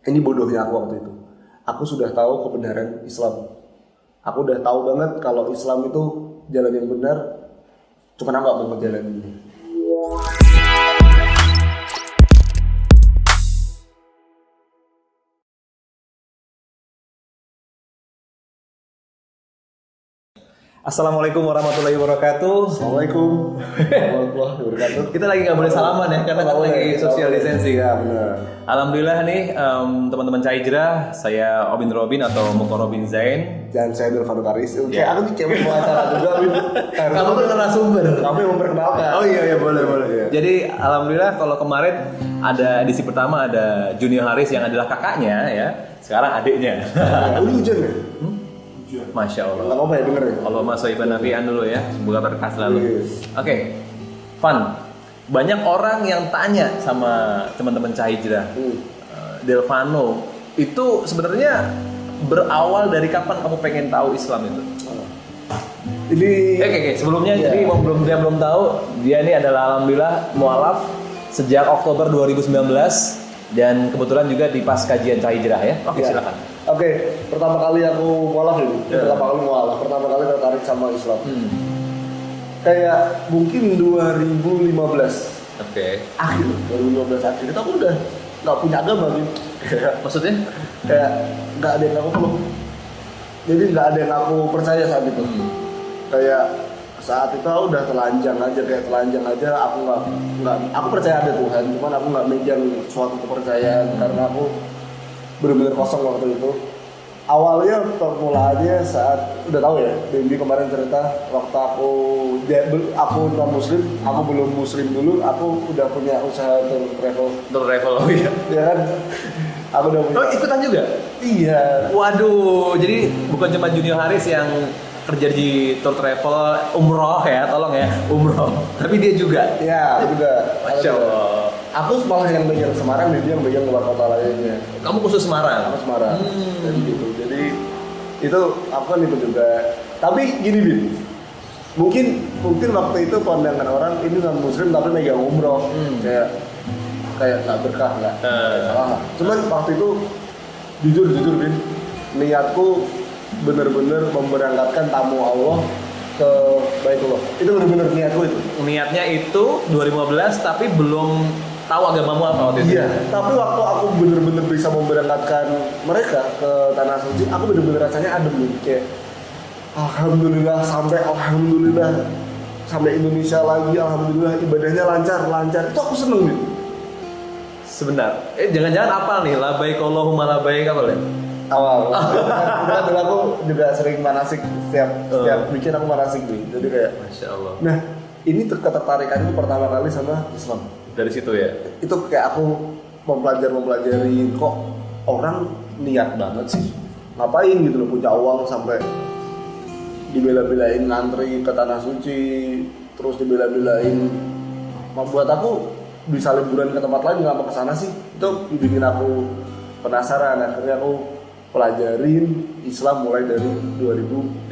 Ini bodohnya aku waktu itu. Aku sudah tahu kebenaran Islam. Aku udah tahu banget kalau Islam itu jalan yang benar. Cuman aku gak mau ngejalanin ini. Assalamualaikum warahmatullahi wabarakatuh. Assalamualaikum warahmatullahi wabarakatuh. Kita lagi nggak boleh salaman ya, karena kan lagi social distancing. Ya benar. Alhamdulillah nih teman-teman Cah Hijrah, saya Obin Robin atau Moko Robin Zain. Dan saya Dul Fadul Karis. Kayak aku nih kayak mau acara juga. Kamu tuh narasumber. Kamu yang memperkenalkan. Oh iya boleh. Iya. Jadi alhamdulillah kalau kemarin ada edisi pertama ada Junior Haris yang adalah kakaknya ya. Sekarang adiknya. Ini hujan ya? Masya Allah. Gak apa-apa ya denger ya? Allahumma sholli nafi'an dulu ya. Semoga berkah selalu. Yes. Oke. Fun. Banyak orang yang tanya sama teman-teman Cah Hijrah. Delvano, itu sebenarnya berawal dari kapan kamu pengen tahu Islam itu? Ini Oke. Sebelumnya Iya. jadi dia belum tahu, dia ini adalah alhamdulillah mualaf sejak Oktober 2019 dan kebetulan juga di pas kajian Cah Hijrah ya. Oke, Iya. silakan. Oke, pertama kali aku mualaf ini. Iya. Pertama kali tertarik sama Islam. Kayak mungkin 2015 Oke. akhir 2015 akhir itu aku udah nggak punya agama gitu. Maksudnya? Kayak nggak ada yang aku peluk. Jadi nggak ada yang aku percaya saat itu. Kayak saat itu aku udah telanjang aja. Aku nggak aku percaya ada Tuhan, cuman aku nggak megang suatu kepercayaan karena aku benar-benar kosong waktu itu. Awalnya permulaannya saat udah tahu ya, Dendi kemarin cerita waktu aku non muslim, aku belum muslim dulu, aku udah punya usaha tour travel, Oh iya. ya kan? Aku udah punya. Oh, ikutan juga? Iya. Waduh, jadi bukan cuma Junior Haris yang kerja di tour travel umroh ya, tolong ya, umroh. Tapi dia juga. Ya, juga. Masya Allah. Aku malah yang megang Semarang, dia yang megang luar kota lainnya. Kamu khusus Semarang? Aku Semarang. Jadi gitu. Jadi itu aku kan itu juga. Tapi gini Bin, mungkin waktu itu pandangan orang ini non muslim tapi megang umroh, kayak nggak berkah nggak salah. Cuman waktu itu jujur Bin, niatku bener-bener memberangkatkan tamu Allah ke Baitullah. Itu bener-bener niatku itu. Niatnya itu 2015 tapi belum tahu agamamu apa waktu itu? Iya, tapi waktu aku bener-bener bisa memberangkatkan mereka ke Tanah Suci, aku bener-bener rasanya adem nih, kayak alhamdulillah sampai Indonesia lagi, alhamdulillah ibadahnya lancar, itu aku seneng nih. Sebentar, jangan-jangan apa nih? Labaik Allahumma labaik apa nih? Awal, karena dulu aku juga sering manasik setiap bikin aku manasik nih, jadi kayak, Masya Allah. nah ini ketertarikanku pertama kali sama Islam. Dari situ ya? Itu kayak aku mempelajari kok orang niat banget sih ngapain gitu loh, punya uang sampai dibela-belain ngantri ke Tanah Suci, terus dibela-belain membuat aku bisa liburan ke tempat lain, ngapa ke sana sih? Itu bikin aku penasaran. Akhirnya aku pelajarin Islam mulai dari 2016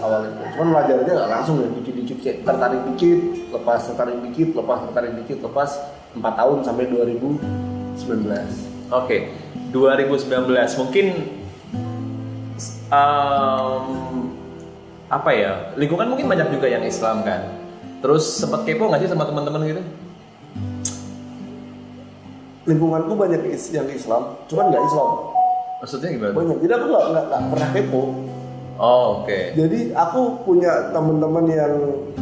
awal itu. Cuman pelajarannya nggak langsung ya, dikit-dikit kayak tertarik dikit, lepas 4 tahun sampai 2019. Oke, 2019 mungkin apa ya? Lingkungan mungkin banyak juga yang Islam kan. Terus sempat kepo nggak sih sama teman-teman gitu? Lingkunganku banyak yang Islam, cuman nggak Islam. Maksudnya gimana? Banyak, jadi aku nggak pernah kepo. Oh, oke. Jadi aku punya teman-teman yang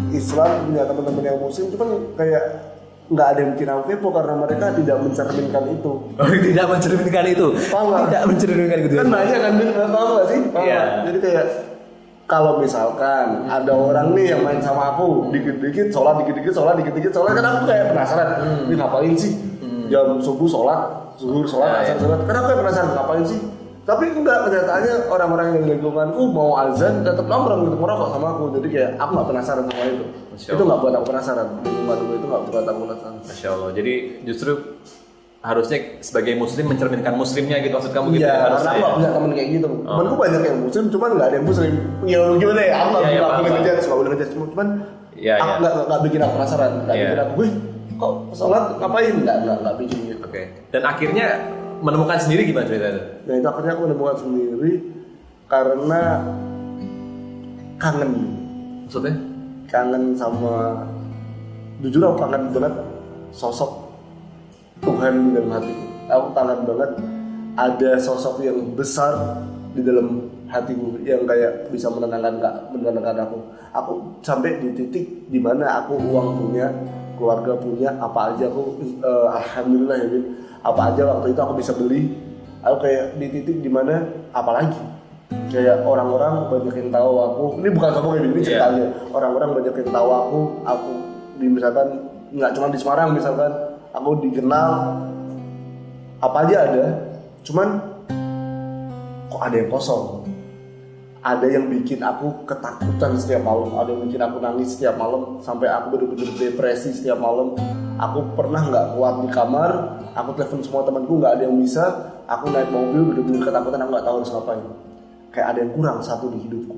Islam, punya teman-teman yang Muslim, cuman kayak nggak ada yang bikin aku kepo karena mereka tidak mencerminkan itu. Oh, tidak mencerminkan itu. Paham nggak? Tidak mencerminkan gitu. Kan banyak kan, paham nggak sih? Paham Iya. nggak? Jadi kayak kalau misalkan ada orang nih yang main sama aku, dikit-dikit sholat, kan aku kayak penasaran, ini ngapain sih? Jam subuh sholat, zuhur sholat, asar sholat, kan aku kayak penasaran ngapain sih? Tapi enggak, kenyataannya orang-orang yang di lingkunganku mau azan tetap nongkrong gitu, merokok sama aku. Jadi kayak aku nggak penasaran sama itu. Itu nggak buat aku penasaran. Lingkunganku itu nggak buat aku penasaran. Masya Allah. Jadi justru harusnya sebagai muslim mencerminkan muslimnya gitu, maksud kamu gitu? Iya, ya, karena aku nggak punya temen kayak gitu. Temenku banyak yang muslim, cuman nggak ada yang muslim. Ya gimana ya? Aku nggak boleh ngejudge, cuman aku nggak bikin aku penasaran, nggak bikin aku, wih kok sholat ngapain? Nggak bikin gitu. Oke. Dan akhirnya menemukan sendiri gimana ceritanya? Nah itu akhirnya aku menemukan sendiri karena kangen. Maksudnya? Kangen sama, jujur aku kangen banget sosok Tuhan di dalam hatiku. Aku kangen banget ada sosok yang besar di dalam hatiku yang kayak bisa menenangkan aku. Aku sampai di titik dimana aku uang punya, keluarga punya, apa aja aku alhamdulillah ya Bin, apa aja waktu itu aku bisa beli. Aku kayak di titik dimana apalagi kayak orang-orang banyak yang tahu aku. Ini bukan sombong ya, ini ceritanya. Orang-orang banyak yang tahu aku di misalkan nggak cuma di Semarang misalkan, aku dikenal apa aja ada. Cuman kok ada yang kosong. Ada yang bikin aku ketakutan setiap malam, ada yang bikin aku nangis setiap malam, sampai aku bener-bener depresi setiap malam. Aku pernah nggak kuat di kamar, aku telepon semua temanku nggak ada yang bisa. Aku naik mobil bener-bener ketakutan, aku nggak tahu harus ngapain. Kayak ada yang kurang satu di hidupku.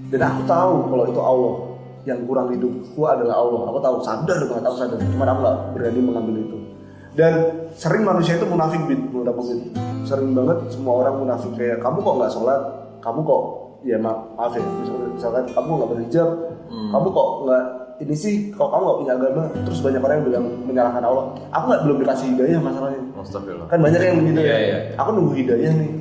Dan aku tahu kalau itu Allah. Yang kurang di hidupku adalah Allah. Aku tahu, sadar banget, aku sadar. Cuma aku nggak berani mengambil itu. Dan sering manusia itu munafik menurut aku gitu. Sering banget semua orang munafik, kayak kamu kok nggak sholat, kamu kok ya maaf ya, misalkan kamu nggak berhijab, kamu kok nggak ini sih, kok kamu nggak punya agama. Terus banyak orang yang bilang menyalahkan Allah. Aku belum dikasih hidayah masalahnya. Astagfirullah. Kan banyak yang begitu ya. Iya. Aku nunggu hidayah nih.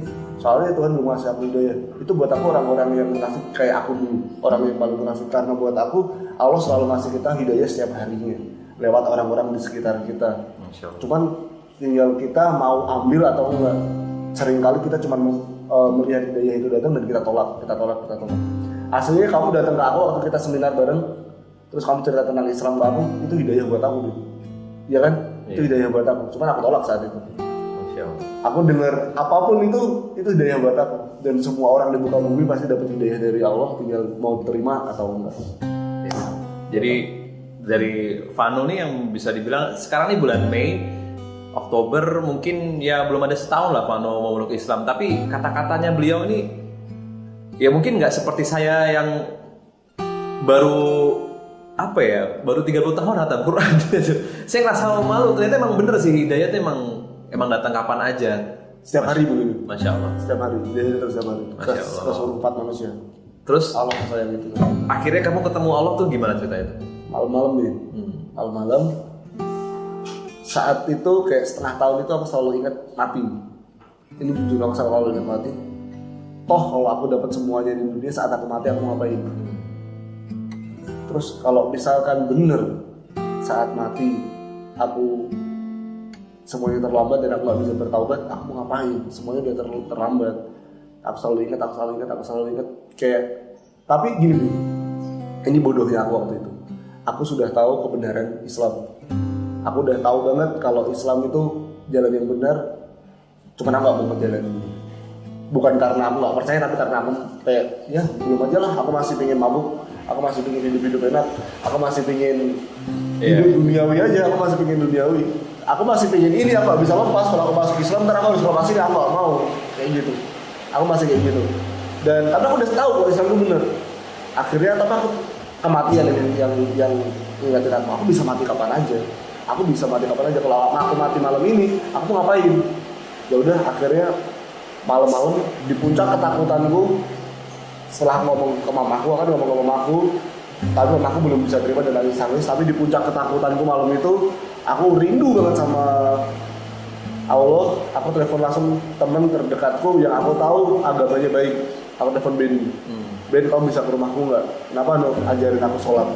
Soalnya Tuhan belum ngasih aku hidayah. Itu buat aku orang-orang yang munafik kayak aku dulu, orang yang paling munafik. Karena buat aku Allah selalu ngasih kita hidayah setiap harinya lewat orang-orang di sekitar kita. Cuman tinggal kita mau ambil atau enggak. Seringkali kita cuma melihat hidayah itu datang dan kita tolak. Aslinya kamu datang ke aku waktu kita seminar bareng, terus kamu cerita tentang Islam ke aku, itu hidayah buat aku gitu. Iya kan? Itu hidayah buat aku. Cuman aku tolak saat itu. Aku dengar apapun itu hidayah buat aku. Dan semua orang di muka bumi pasti dapat hidayah dari Allah, tinggal mau terima atau enggak. Ya. Jadi dari Vano nih yang bisa dibilang sekarang nih bulan Mei, Oktober mungkin ya belum ada setahun lah Vano memeluk Islam. Tapi kata-katanya beliau ini ya mungkin nggak seperti saya yang baru baru 30 tahun hatam Quran. Saya ngerasa malu, ternyata emang bener sih hidayah itu emang datang kapan aja. Setiap hari begitu. Masya Allah. Setiap hari, hidayah terus setiap hari. Ke seluruh umat manusia. Terus Allah sayang itu. Akhirnya kamu ketemu Allah tuh gimana ceritanya itu? Malam-malam nih. Malam-malam. Saat itu kayak setengah tahun itu aku selalu ingat mati. Ini jujur aku selalu ingat mati. Toh kalau aku dapat semuanya di dunia, saat aku mati aku ngapain? Terus kalau misalkan bener saat mati aku semuanya terlambat dan aku nggak bisa bertaubat, aku mau ngapain? Semuanya udah terlambat. Aku selalu ingat. Kayak, tapi gini, ini bodohnya aku waktu itu. Aku sudah tahu kebenaran Islam. Aku udah tahu banget kalau Islam itu jalan yang benar. Cuman aku nggak mau ngejalanin. Bukan karena aku nggak percaya, tapi karena aku kayak, ya belum aja lah. Aku masih pengen mabuk, aku masih pengen hidup enak, aku masih pengen hidup duniawi aja, aku masih pengen duniawi. Aku masih pengen ini, aku gak bisa lepas. Kalau aku masuk Islam, ntar aku harus lepas ini, aku gak mau. Kayak gitu. Aku masih kayak gitu. Dan karena aku udah tahu kalau Islam itu bener. Akhirnya tapi aku kematian yang ingatin aku bisa mati kapan aja. Kalau aku mati malam ini, aku ngapain? Ya udah, akhirnya malam-malam di puncak ketakutanku, setelah ngomong ke mamaku, tapi mamaku belum bisa terima dan nangis. Tapi di puncak ketakutanku malam itu, aku rindu banget sama Allah. Aku telepon langsung teman terdekatku yang aku tahu agamanya baik. Aku telepon Benny. Ben, kamu bisa ke rumahku nggak? Kenapa ajarin aku sholat?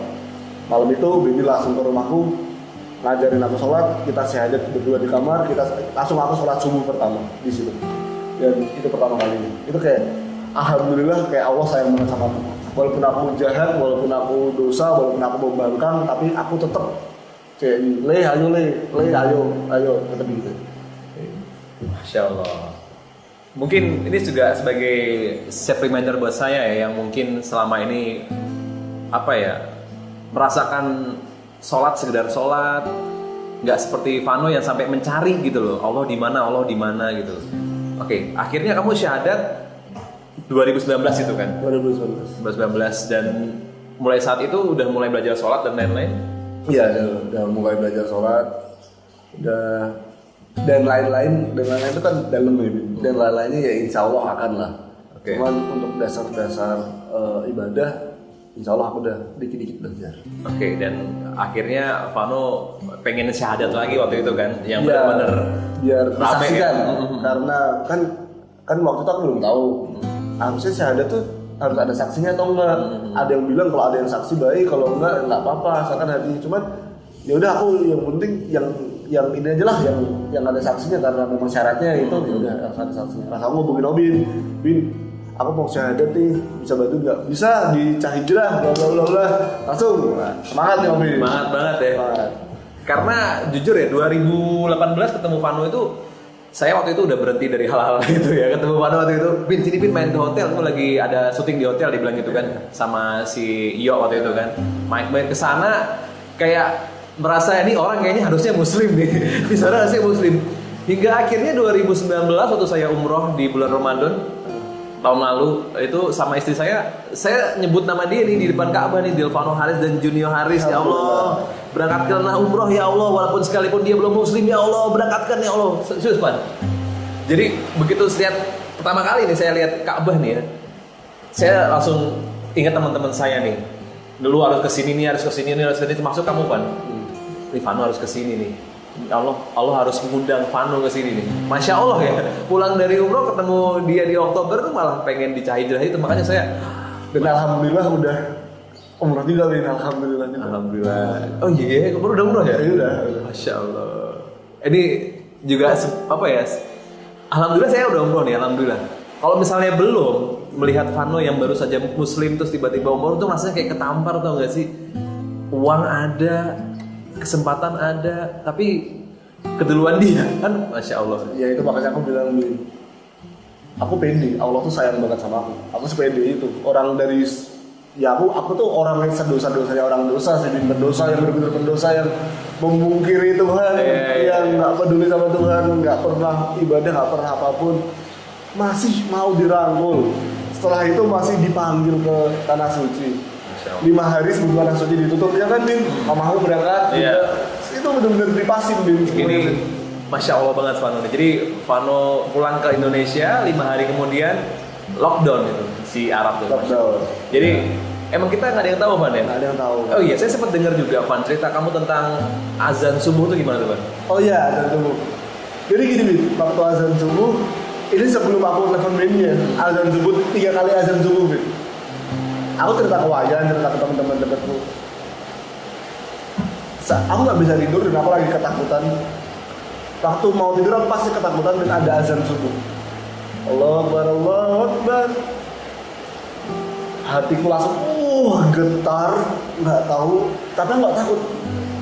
Malam itu Benny langsung ke rumahku, ngajarin aku sholat. Kita syahadat berdua di kamar. Langsung aku sholat subuh pertama di situ. Dan itu pertama kali ini. Itu kayak alhamdulillah, kayak Allah sayang banget sama aku. Walaupun aku jahat, walaupun aku dosa, walaupun aku membangkang, tapi aku tetap kayak ayo tetap gitu. Masya Allah. Mungkin ini juga sebagai self reminder buat saya ya, yang mungkin selama ini merasakan sholat sekedar sholat, nggak seperti Vano yang sampai mencari gitu loh, Allah di mana gitu. Oke, akhirnya kamu syahadat 2019 itu kan? 2019 dan mulai saat itu udah mulai belajar sholat dan lain-lain? Iya, udah mulai belajar sholat. Udah dan lain-lain itu kan dalam ini, dan lain-lainnya ya insya Allah akan lah. Cuman untuk dasar-dasar ibadah, insya Allah aku udah dikit-dikit belajar. Dan akhirnya Vano pengen syahadat lagi waktu itu kan, yang benar-benar biar disaksikan, karena kan waktu itu aku belum tahu. Harusnya syahadat tuh harus ada saksinya atau enggak. Ada yang bilang kalau ada yang saksi baik, kalau enggak apa-apa, asalkan hati. Cuman ya udah aku yang penting yang ini aja lah, yang ada saksinya, karena memang syaratnya itu ya udah harus ada saksinya. Nah, kamu ngomongin Bin, aku mau syahadat nih, bisa bantu nggak? Bisa di Cahijrah, bla langsung semangat nih Obin. Semangat banget ya. Semangat. Karena jujur ya 2018 ketemu Vano itu, saya waktu itu udah berhenti dari hal-hal itu ya. Ketemu Vano waktu itu, Bin sini Bin main ke hotel, aku lagi ada syuting di hotel, dibilang gitu kan sama si Iyo waktu itu kan. Main ke sana kayak merasa ini orang kayaknya harusnya muslim nih. Di sana harusnya muslim. Hingga akhirnya 2019 waktu saya umroh di bulan Ramadan tahun lalu itu sama istri saya nyebut nama dia nih di depan Ka'bah nih, Delvano Haris dan Junior Haris. Ya Allah, berangkatkanlah umroh ya Allah, walaupun sekalipun dia belum muslim ya Allah, berangkatkan ya Allah. Serius Pan. Jadi begitu lihat pertama kali nih saya lihat Ka'bah nih ya, saya langsung ingat teman-teman saya nih. Dulu harus kesini nih, harus kesini nih, harus kesini. Termasuk kamu Pan. Nih Vano harus kesini nih. Allah harus mengundang Vano ke sini nih. Masya Allah ya. Pulang dari umroh ketemu dia di Oktober tuh malah pengen di Cahijrah itu, makanya saya. Dan alhamdulillah udah umroh juga Bin. Alhamdulillah. Oh iya, kamu udah umroh ya? Iya udah. Masya Allah. Ini juga apa ya? Alhamdulillah saya udah umroh nih. Alhamdulillah. Kalau misalnya belum melihat Vano yang baru saja muslim terus tiba-tiba umroh tuh rasanya kayak ketampar, tau gak sih? Uang ada, kesempatan ada, tapi keduluan dia kan, Masya Allah. Ya itu makanya aku bilang Bin, aku pede, Allah tuh sayang banget sama aku sepede itu. Orang dari ya aku tuh orang yang sedosa-dosanya orang dosa sih, berdosa yang benar-benar berdosa, yang memungkiri Tuhan, yang nggak peduli sama Tuhan, nggak pernah ibadah, nggak pernah apapun, masih mau dirangkul. Setelah itu masih dipanggil ke tanah suci. 5 hari sebelum tanah suci ditutup ya kan Bin, mamaku berangkat. Itu benar-benar dipasin Bin. Ini Masya Allah banget Vano nih. Jadi Vano pulang ke Indonesia 5 hari kemudian lockdown itu si Arab tuh. Lockdown. Jadi emang kita nggak ada yang tahu Van ya? Nggak ada yang tahu. Oh iya, saya sempat dengar juga Van cerita kamu tentang azan subuh tuh gimana tuh Van? Oh iya, azan subuh. Jadi gini Bin, waktu azan subuh ini sebelum aku telepon Benny ya, azan subuh 3 kali azan subuh Bin. Aku cerita ke Wayan, cerita ke teman-teman dekatku. Aku nggak bisa tidur dan aku lagi ketakutan. Waktu mau tidur aku pasti ketakutan dan ada azan subuh. Allahu Akbar. Hatiku langsung getar, nggak tahu, tapi nggak takut.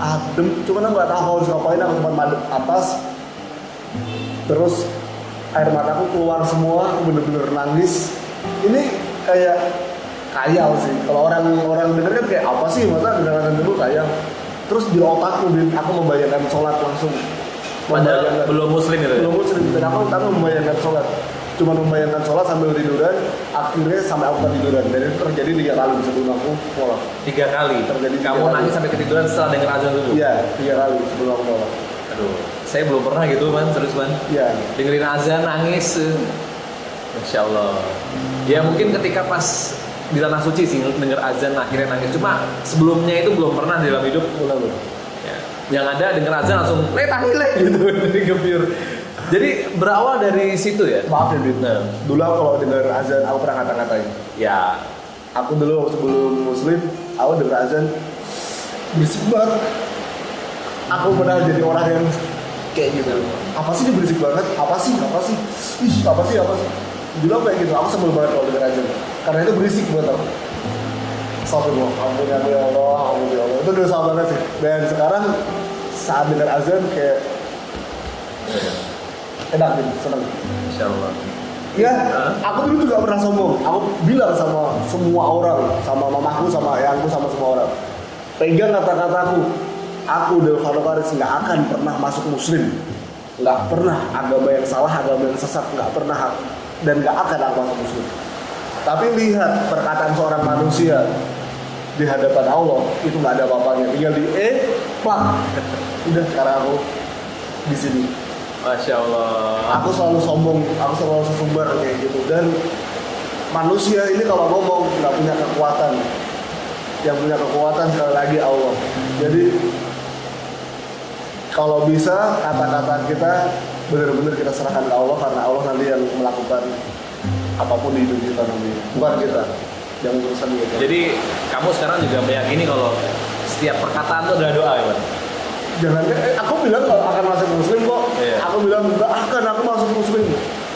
Adem, cuman nggak tahu harus ngapain. Aku cuma madep atas. Terus air mataku keluar semua, aku bener-bener nangis. Ini kayak khayal sih. Kalau orang denger kan kayak apa sih, masa dengeran dulu khayal. Terus di otakku aku membayangkan sholat langsung. Padahal belum muslim itu. Belum muslim, dan aku membayangkan sholat. Cuma membayangkan sholat sambil tiduran, akhirnya sampai aku ketiduran. Dan itu terjadi 3 kali sebelum aku sholat. 3 kali? Terjadi 3 kamu kali. nangis sampai ketiduran setelah dengar azan dulu? Iya, 3 kali sebelum aku sholat. Aduh, saya belum pernah gitu Man, serius Man. Iya. Dengerin azan nangis. Masya Allah. Ya mungkin ketika pas di tanah suci sih denger azan akhirnya nangis. Cuma sebelumnya itu belum pernah dalam hidup. Belum. Ya. Yang ada denger azan langsung tahile gitu dari gembir. Jadi berawal dari situ ya. Maaf ya Dit. Nah. Dulu aku kalau denger azan aku pernah ngata-ngatain. Ya. Aku dulu sebelum muslim, aku denger azan berisik banget. Aku pernah jadi orang yang kayak gitu. Apa sih dia berisik banget? Apa sih? Ih, apa sih? Dulu aku kayak gitu. Aku sebel banget kalau denger azan. Karena itu berisik buat aku. Astagfirullah, ampun ya Allah. Itu dosa banget sih. Dan sekarang saat dengar azan kayak enak gitu, seneng. Insya Allah. Ya, aku dulu juga pernah sombong. Aku bilang sama semua orang, sama mamaku, sama ayahku, sama semua orang. Pegang kata-kataku. Aku Delvano Haris nggak akan pernah masuk muslim. Nggak pernah, agama yang salah, agama yang sesat, nggak pernah. Dan nggak akan aku masuk muslim. Tapi lihat perkataan seorang manusia di hadapan Allah itu nggak ada apa-apanya. Tinggal plak. Udah sekarang aku di sini. Masya Allah. Aku selalu sombong, aku selalu sesumbar kayak gitu. Dan manusia ini kalau ngomong nggak punya kekuatan. Yang punya kekuatan sekali lagi Allah. Jadi kalau bisa kata-kata kita benar-benar kita serahkan ke Allah, karena Allah nanti yang melakukan apapun di hidup kita nanti, bukan kita yang urusan kita. Jadi kamu sekarang juga meyakini kalau setiap perkataan itu adalah doa ya, Pak? Jangan, aku bilang kalau akan masuk muslim kok. Iya. Aku bilang nggak akan aku masuk muslim.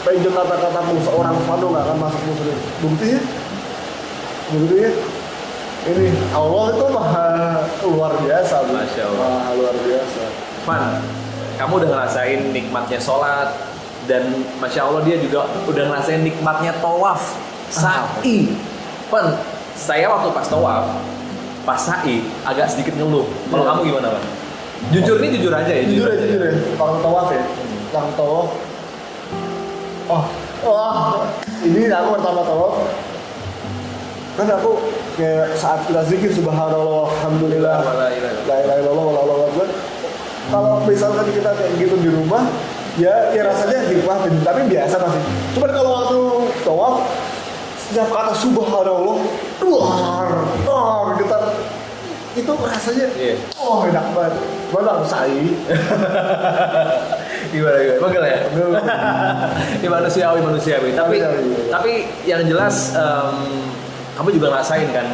Pegang kata-katamu seorang Fano nggak akan masuk muslim. Buktinya ini Allah itu maha luar biasa. Masya Allah. Maha luar biasa. Fan, kamu udah ngerasain nikmatnya sholat, dan Masya Allah dia juga udah ngerasain nikmatnya tawaf, sa'i. Fan, saya waktu pas tawaf, pas sa'i agak sedikit ngeluh. Kalau Iya. kamu gimana, Fan? Jujur nih, jujur aja ya. Jujur ya. Kalau tawaf ya, kalau tawaf. Ini aku pertama tawaf. Kan aku kayak saat kita zikir subhanallah, alhamdulillah, la ilaha illallah, wallahu akbar. Kalau misalkan kita kayak gitu di rumah, ya rasanya nikmatin, tapi biasa masih. Cuman kalau waktu tawaf, setiap kata subhanallah, getar, itu rasanya, enak banget. Cuman aku sa'i. Gimana? Pegel ya? manusiawi. Tapi yang jelas kamu juga ngerasain kan,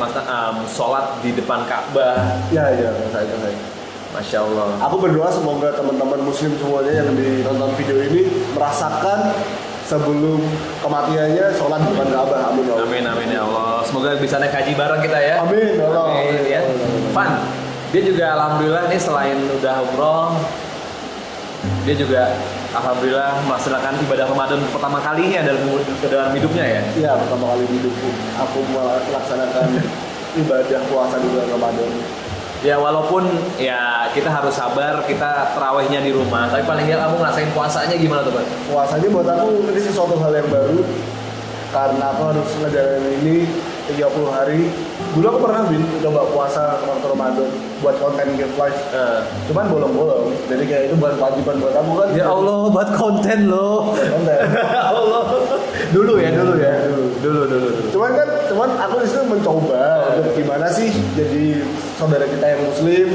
sholat di depan Ka'bah. Ya, ngerasain. Masya Allah. Aku berdoa semoga teman-teman muslim semuanya yang nonton video ini merasakan sebelum kematiannya sholat di depan Ka'bah. Amin ya Allah. Amin ya Allah. Semoga bisa naik haji bareng kita ya. Amin ya Allah. Amin, ya. Fan, dia juga alhamdulillah nih selain udah umroh, dia juga alhamdulillah melaksanakan ibadah Ramadan pertama kalinya dalam hidupnya ya. Iya, pertama kali di hidupku aku melaksanakan ibadah puasa di bulan Ramadan. Ya walaupun ya kita harus sabar, kita terawihnya di rumah, tapi paling nggak kamu ngerasain puasanya gimana tuh, Pak? Puasanya buat aku ini sesuatu hal yang baru, karena aku harus ngejalanin ini 30 hari. Dulu aku pernah coba puasa waktu Ramadan buat konten Give Life. Cuman bolong-bolong. Jadi kayak itu bukan kewajiban buat aku kan. Ya Allah, buat konten loh. Konten. Allah. Dulu. Cuman aku di situ mencoba untuk gimana sih jadi saudara kita yang muslim.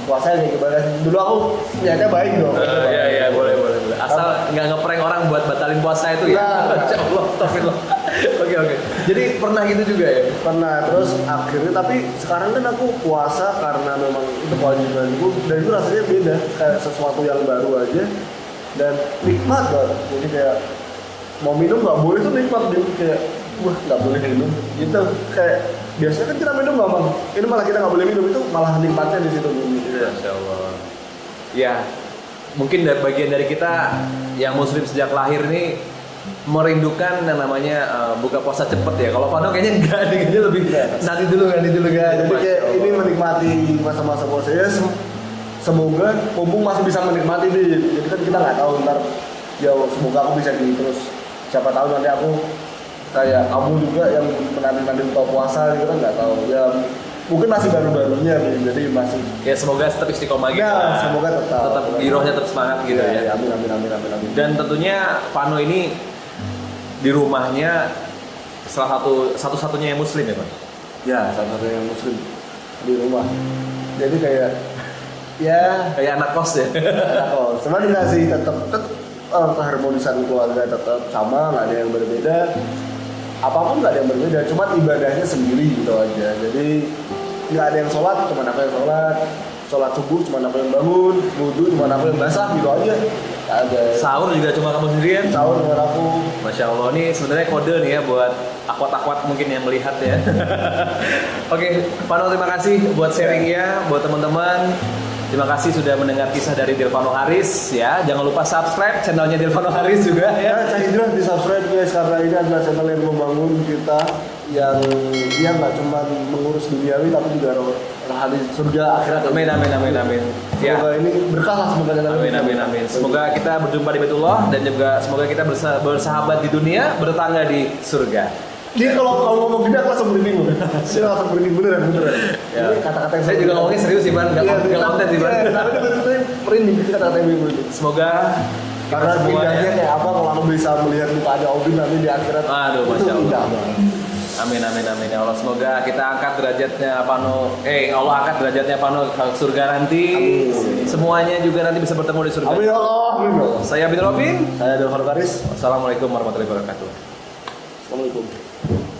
Puasa kayak gimana sih? Dulu aku niatnya baik dong. Iya, boleh. Asal nggak ngeprank orang buat batalin puasa itu ya. Masya Allah, astagfirullah. Oke. Jadi pernah gitu juga ya? Pernah, terus akhirnya tapi sekarang kan aku puasa karena memang itu kewajibanku, dan itu rasanya beda, kayak sesuatu yang baru aja dan nikmat banget. Jadi kayak mau minum nggak boleh tuh nikmat gitu, kayak wah nggak boleh minum gitu. Kayak biasanya kan kita minum gampang, ini malah kita nggak boleh minum, itu malah nikmatnya di situ. Masya Allah. Ya, mungkin bagian dari kita yang muslim sejak lahir nih merindukan yang namanya buka puasa cepet ya. Kalau Fano kayaknya enggak, dia lebih nanti dulu kan. Jadi kayak ini menikmati masa-masa puasa ya. Semoga mumpung masih bisa menikmati nih. Jadi kan kita nggak tahu ntar. Ya semoga aku bisa gini terus. Siapa tahu nanti aku kayak kamu juga yang menanti buka puasa gitu kan, nggak tahu. Ya mungkin masih baru-barunya nih. Jadi masih. Ya semoga tetap istiqomah gitu. Ya semoga tetap girohnya tetap semangat gitu ya. Amin. Dan tentunya Fano ini di rumahnya satu-satunya yang muslim ya, Pak? Ya, satu-satunya yang muslim di rumah. Jadi kayak kayak anak kos ya. Anak kos. Cuman enggak sih, tetap keharmonisan keluarga tetap sama, nggak ada yang berbeda. Apapun nggak ada yang berbeda, cuma ibadahnya sendiri gitu aja. Jadi nggak ada yang sholat, cuma aku yang sholat subuh cuma aku yang bangun, wudu cuma aku yang basah gitu aja. Ada. Sahur juga cuma kamu sendirian? Sahur dengan aku. Masya Allah, ini sebenarnya kode nih ya buat akwat-akwat mungkin yang melihat ya. Oke, Fano terima kasih buat sharingnya, buat teman-teman. Terima kasih sudah mendengar kisah dari Delvano Haris ya. Jangan lupa subscribe channelnya Delvano Haris juga ya. Cah Hijrah di subscribe guys, karena ini adalah channel yang membangun kita, yang dia nggak cuma mengurus duniawi tapi juga rohani surga akhirat. Amin. Ya. Semoga ini berkah lah semoga channel ini. Amin. Semoga kita berjumpa di Baitullah dan juga semoga kita bersahabat di dunia, bertetangga di surga. Dia kalau ngomong gini aku langsung merinding. Dia langsung merinding beneran. Ya. Ini kata-kata yang saya juga ngomongnya serius sih, Ban. Nggak konten sih, Ban. Tapi dia merinding kata-kata yang merinding. Semoga Karena indahnya kayak apa kalau aku bisa melihat mukanya Obin nanti di akhirat. Aduh, itu Masya Allah. indah banget. Amin amin amin ya Allah, semoga kita angkat derajatnya Vano. Allah angkat derajatnya Vano ke surga nanti. Amin. Semuanya juga nanti bisa bertemu di surga. Amin ya Allah. Amin ya Allah. Saya Bin Robin. Saya Delvar Karis. Wassalamualaikum warahmatullahi wabarakatuh. Assalamualaikum.